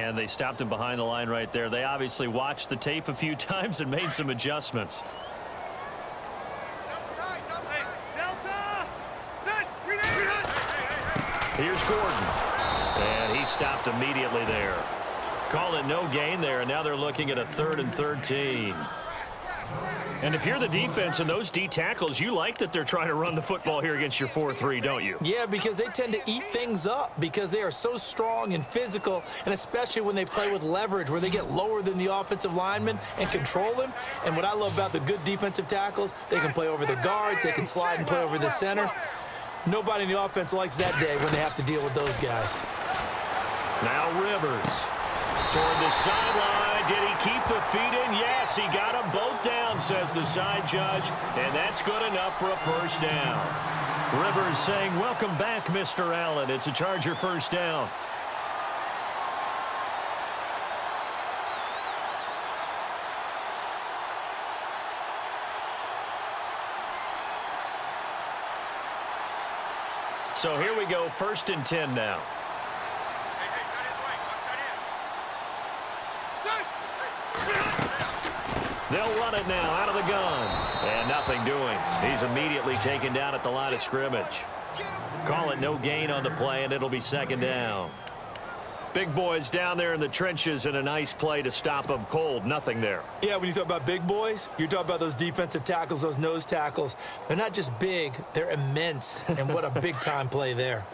And they stopped him behind the line right there. They obviously watched the tape a few times and made some adjustments. Here's Gordon. And he stopped immediately there. Call it no gain there, and now they're looking at a 3rd and 13. And if you're the defense and those D tackles, you like that they're trying to run the football here against your 4-3, don't you? Yeah, because they tend to eat things up because they are so strong and physical, and especially when they play with leverage where they get lower than the offensive lineman and control them. And what I love about the good defensive tackles, they can play over the guards, they can slide and play over the center. Nobody in the offense likes that day when they have to deal with those guys. Now Rivers toward the sideline. Did he keep the feet in? Yes, he got them both down, says the side judge, and that's good enough for a first down. Rivers saying, welcome back, Mr. Allen. It's a Charger first down. So here we go, 1st and 10 now. They'll run it now out of the gun. And nothing doing. He's immediately taken down at the line of scrimmage. Call it no gain on the play, and it'll be 2nd down. Big boys down there in the trenches, and a nice play to stop them cold. Nothing there. Yeah, when you talk about big boys, you're talking about those defensive tackles, those nose tackles. They're not just big, they're immense. And what a big-time play there.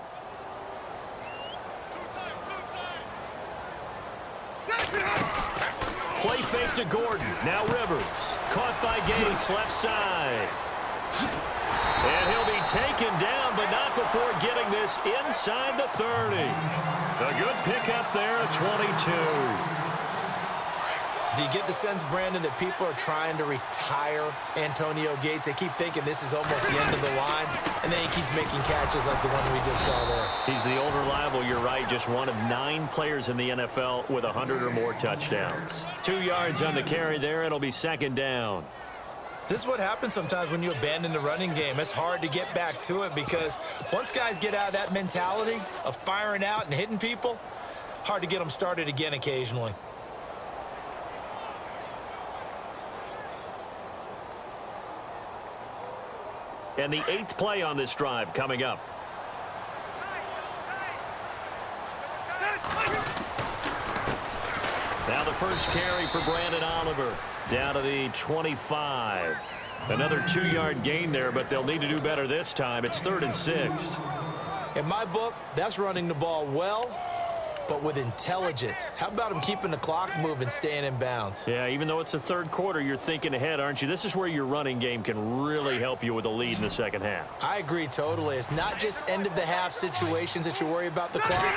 Play fake to Gordon. Now Rivers. Caught by Gates, left side. And he'll be taken down, but not before getting this inside the 30. A good pickup there at 22. Do you get the sense, Brandon, that people are trying to retire Antonio Gates? They keep thinking this is almost the end of the line, and then he keeps making catches like the one we just saw there. He's the old reliable, you're right, just one of 9 players in the NFL with 100 or more touchdowns. 2 yards on the carry there, it'll be 2nd down. This is what happens sometimes when you abandon the running game. It's hard to get back to it because once guys get out of that mentality of firing out and hitting people, hard to get them started again occasionally. And the 8th play on this drive coming up. Now the first carry for Brandon Oliver. Down to the 25. Another 2-yard gain there, but they'll need to do better this time. It's 3rd and 6. In my book, that's running the ball well, but with intelligence. How about him keeping the clock moving, staying in bounds? Yeah, even though it's the 3rd quarter, you're thinking ahead, aren't you? This is where your running game can really help you with a lead in the 2nd half. I agree totally. It's not just end-of-the-half situations that you worry about the clock.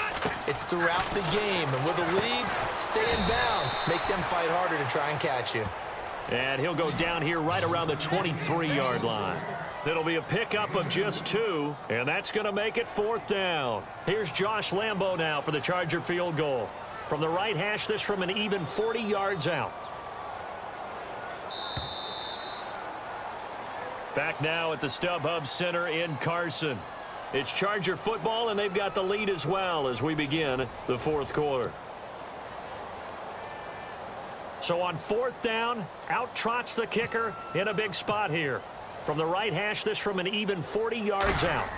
It's throughout the game. And with a lead, stay in bounds. Make them fight harder to try and catch you. And he'll go down here right around the 23-yard line. It'll be a pickup of just 2, and that's going to make it 4th down. Here's Josh Lambo now for the Charger field goal. From the right hash, this from an even 40 yards out. Back now at the StubHub Center in Carson. It's Charger football, and they've got the lead as well as we begin the 4th quarter. So on 4th down, out trots the kicker in a big spot here. From the right hash, this from an even 40 yards out.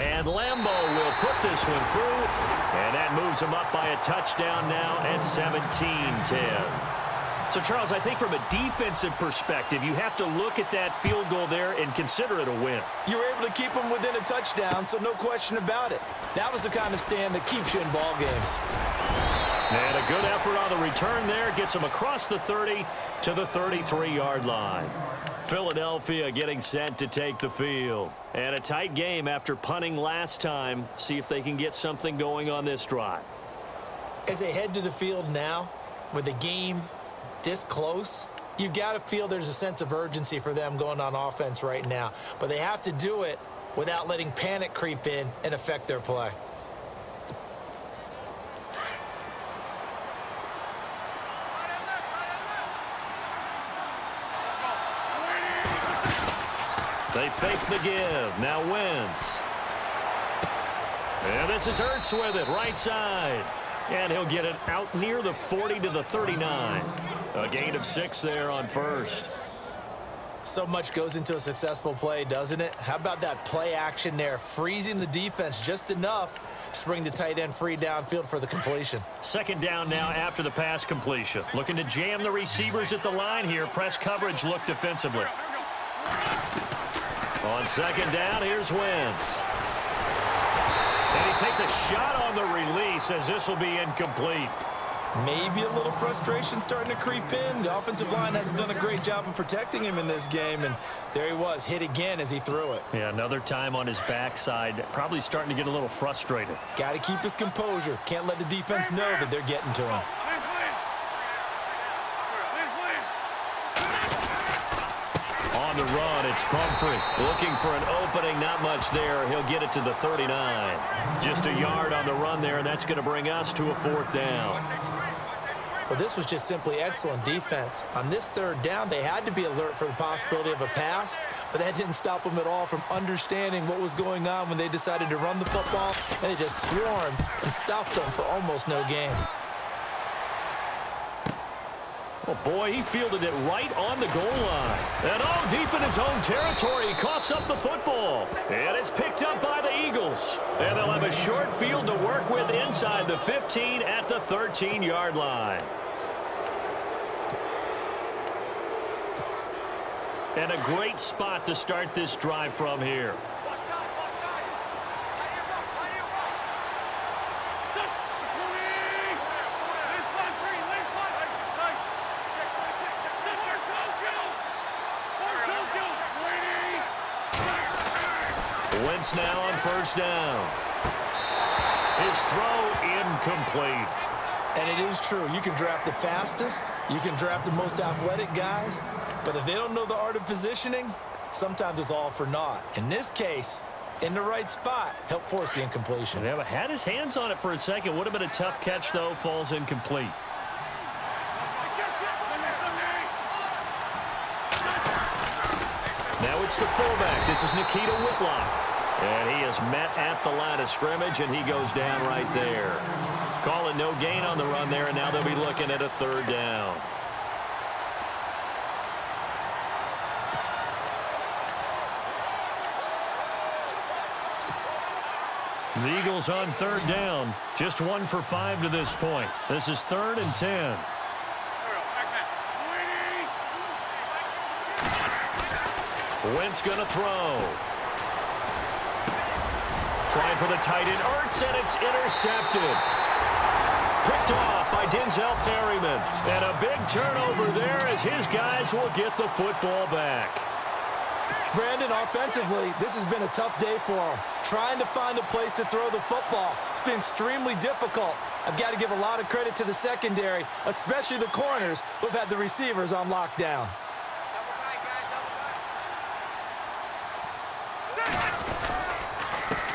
And Lambo will put this one through, and that moves him up by a touchdown now at 17-10. So, Charles, I think from a defensive perspective, you have to look at that field goal there and consider it a win. You were able to keep them within a touchdown, so no question about it. That was the kind of stand that keeps you in ball games. And a good effort on the return there. Gets him across the 30 to the 33-yard line. Philadelphia getting set to take the field. And a tight game after punting last time. See if they can get something going on this drive. As they head to the field now, with the game this close, you've got to feel there's a sense of urgency for them going on offense right now. But they have to do it without letting panic creep in and affect their play. They fake the give. Now Wentz. And this is Ertz with it, right side. And he'll get it out near the 40 to the 39. A gain of 6 there on first. So much goes into a successful play, doesn't it? How about that play action there, freezing the defense just enough to bring the tight end free downfield for the completion. Second down now after the pass completion. Looking to jam the receivers at the line here. Press coverage look defensively. On second down, here's Wentz. And he takes a shot on the release as this will be incomplete. Maybe a little frustration starting to creep in. The offensive line hasn't done a great job of protecting him in this game, and there he was, hit again as he threw it. Yeah, another time on his backside, probably starting to get a little frustrated. Got to keep his composure. Can't let the defense know that they're getting to him. On the run, it's Pumphrey. Looking for an opening, not much there. He'll get it to the 39. Just a yard on the run there, and that's going to bring us to a 4th down. Well, this was just simply excellent defense. On this 3rd down, they had to be alert for the possibility of a pass, but that didn't stop them at all from understanding what was going on when they decided to run the football, and they just swarmed and stopped them for almost no gain. Oh, boy, he fielded it right on the goal line. And all deep in his own territory, he coughs up the football. And it's picked up by the Eagles. And they'll have a short field to work with inside the 15 at the 13-yard line. And a great spot to start this drive from here. Wentz now on first down. His throw incomplete. And it is true. You can draft the fastest. You can draft the most athletic guys. But if they don't know the art of positioning, sometimes it's all for naught. In this case, in the right spot, help force the incompletion. Yeah, but had his hands on it for a second. Would have been a tough catch, though. Falls incomplete. Now it's the fullback. This is Nikita Whitlock. And he is met at the line of scrimmage, and he goes down right there. Call it no gain on the run there, and now they'll be looking at a 3rd down. The Eagles on 3rd down. Just 1 for 5 to this point. This is 3rd and 10. Wentz going to throw. Trying for the tight end, Ertz, and it's intercepted. Picked off by Denzel Perryman. And a big turnover there as his guys will get the football back. Brandon, offensively, this has been a tough day for him. Trying to find a place to throw the football. It's been extremely difficult. I've got to give a lot of credit to the secondary, especially the corners who've had the receivers on lockdown.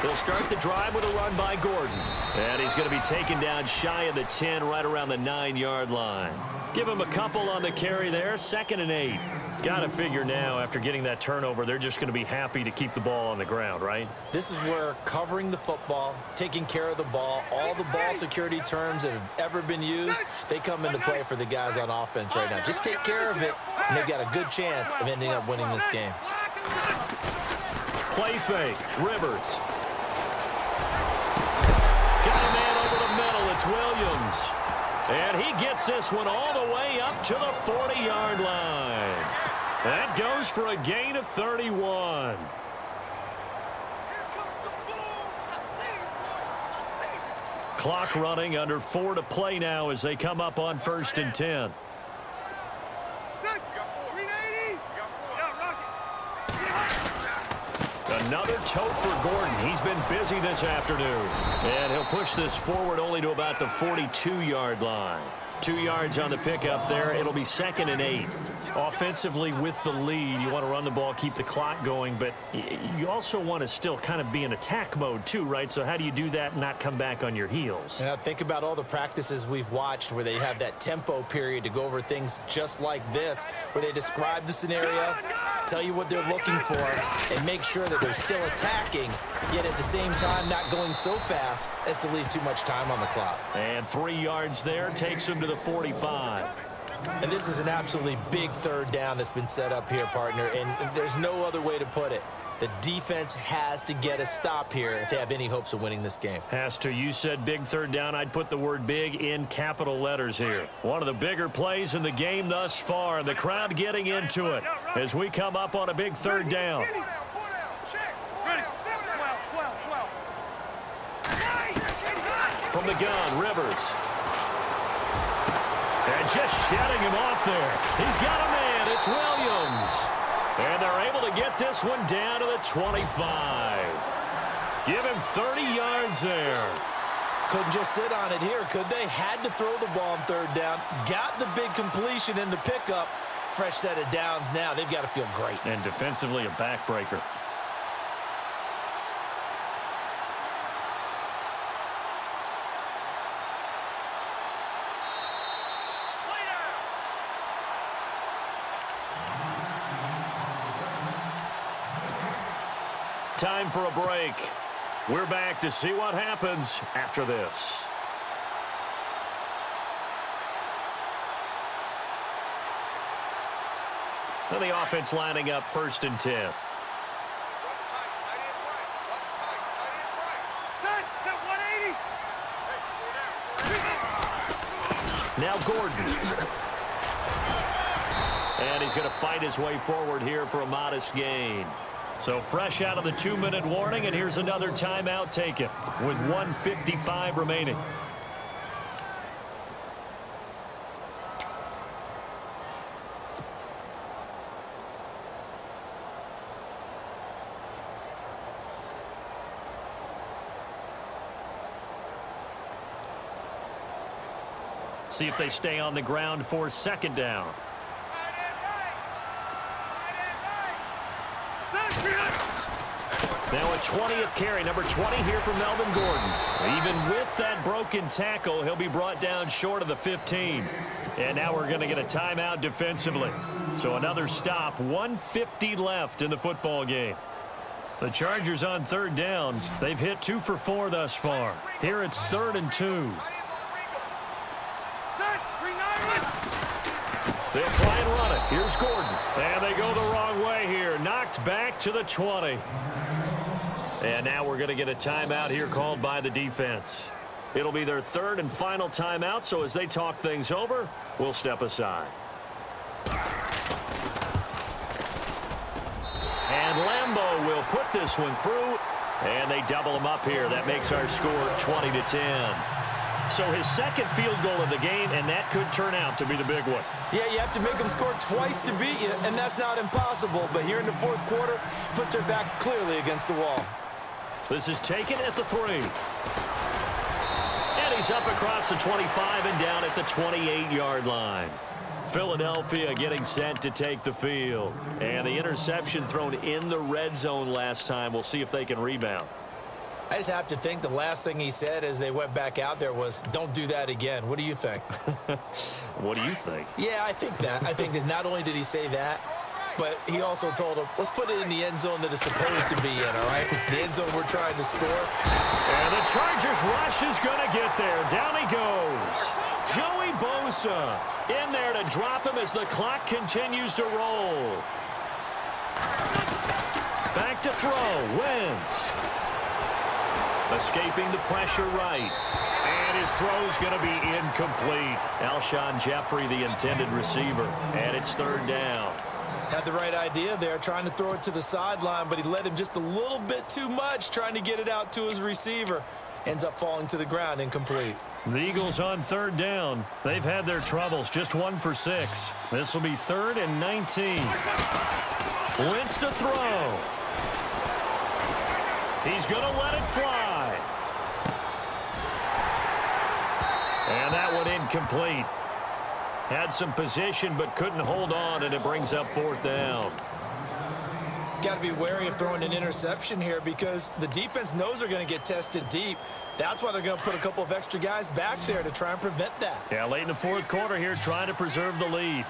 They'll start the drive with a run by Gordon. And he's going to be taken down shy of the 10, right around the 9-yard line. Give him a couple on the carry there, 2nd and 8. Got to figure now, after getting that turnover, they're just going to be happy to keep the ball on the ground, right? This is where covering the football, taking care of the ball, all the ball security terms that have ever been used, they come into play for the guys on offense right now. Just take care of it, and they've got a good chance of ending up winning this game. Play fake, Rivers. Got a man over the middle, it's Williams. And he gets this one all the way up to the 40-yard line. That goes for a gain of 31. Clock running, under 4 to play now as they come up on 1st and 10. Another tote for Gordon. He's been busy this afternoon. And he'll push this forward only to about the 42-yard line. 2 yards on the pickup there. It'll be 2nd and 8. Offensively with the lead, you want to run the ball, keep the clock going, but you also want to still kind of be in attack mode too, right? So how do you do that and not come back on your heels? Yeah, think about all the practices we've watched where they have that tempo period to go over things just like this, where they describe the scenario, tell you what they're looking for, and make sure that they're still attacking, yet at the same time not going so fast as to leave too much time on the clock. And 3 yards there takes them to the 45. And this is an absolutely big 3rd down that's been set up here, partner, and there's no other way to put it. The defense has to get a stop here if they have any hopes of winning this game. Has to. You said big 3rd down. I'd put the word big in capital letters here. One of the bigger plays in the game thus far, and the crowd getting into it as we come up on a big 3rd down. From the gun, Rivers. And just shutting him off there. He's got a man. It's Williams. And they're able to get this one down to the 25. Give him 30 yards there. Couldn't just sit on it here, could they? Had to throw the ball on 3rd down. Got the big completion in the pickup. Fresh set of downs now. They've got to feel great. And defensively, a backbreaker. Time for a break. We're back to see what happens after this. And the offense lining up 1st and 10. Now Gordon. And he's going to fight his way forward here for a modest gain. So fresh out of the 2-minute warning, and here's another timeout taken with 1:55 remaining. See if they stay on the ground for 2nd down. Now a 20th carry, number 20 here for Melvin Gordon. Even with that broken tackle, he'll be brought down short of the 15. And now we're going to get a timeout defensively. So another stop, 1:50 left in the football game. The Chargers on 3rd down. They've hit 2 for 4 thus far. Here it's 3rd and 2. They'll try and run it. Here's Gordon. And they go the wrong way here. Knocked back to the 20. And now we're going to get a timeout here called by the defense. It'll be their 3rd and final timeout, so as they talk things over, we'll step aside. And Lambeau will put this one through, and they double him up here. That makes our score 20-10. So his 2nd field goal of the game, and that could turn out to be the big one. Yeah, you have to make them score twice to beat you, and that's not impossible. But here in the 4th quarter, puts their backs clearly against the wall. This is taken at the 3. And he's up across the 25 and down at the 28-yard line. Philadelphia getting set to take the field. And the interception thrown in the red zone last time. We'll see if they can rebound. I just have to think the last thing he said as they went back out there was, don't do that again. What do you think? What do you think? Yeah, I think that. I think that not only did he say that, but he also told him, let's put it in the end zone that it's supposed to be in, all right? The end zone we're trying to score. And the Chargers rush is going to get there. Down he goes. Joey Bosa in there to drop him as the clock continues to roll. Back to throw. Wentz. Escaping the pressure right. And his throw's going to be incomplete. Alshon Jeffrey, the intended receiver. And it's 3rd down. Had the right idea there, trying to throw it to the sideline, but he led him just a little bit too much, trying to get it out to his receiver. Ends up falling to the ground, incomplete. The Eagles on 3rd down. They've had their troubles, just 1 for 6. This will be 3rd and 19. Wentz to throw. He's going to let it fly. And that one incomplete. Had some position but couldn't hold on, and it brings up 4th down. Got to be wary of throwing an interception here because the defense knows they're going to get tested deep. That's why they're going to put a couple of extra guys back there to try and prevent that. Yeah, late in the 4th quarter here, trying to preserve the lead.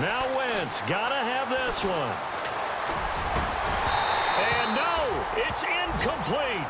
Now Wentz, got to have this one. And no, it's incomplete.